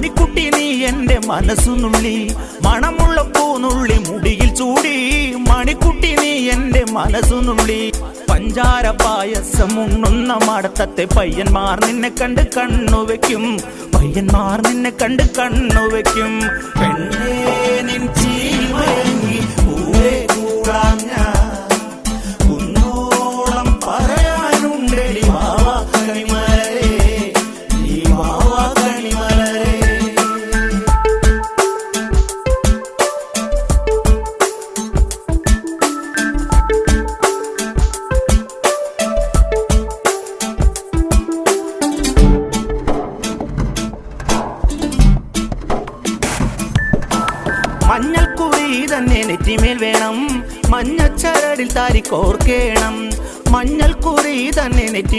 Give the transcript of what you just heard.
മണിക്കുട്ടി നീ എൻ്റെ മനസ്സുനുള്ളി, മണമുള്ള പൂനുള്ളി മുടിയിൽ ചൂടി. മണിക്കുട്ടി നീ എൻ്റെ മനസ്സുനുള്ളി, പഞ്ചാര പായസം ഉണ്ണുന്ന മടത്തത്തെ പയ്യന്മാർ നിന്നെ കണ്ട് കണ്ണുവെക്കും, പയ്യന്മാർ നിന്നെ കണ്ട് കണ്ണുവെക്കും. പെണ്ണേ നിൻ ചീമയങ്ങി പൂവേ കൂടാൻ ഞാൻ, കുന്നോളം പറയാനുണ്ടെടി വാവാ കണിമലരേ, നീ വാവാ കണിമലരേ. മഞ്ഞൾക്കുറി തന്നെ നെറ്റിമേൽ വേണം, മഞ്ഞച്ചരടിൽ താരി കോർക്കേണം. മഞ്ഞൾക്കുറി തന്നെ നെറ്റി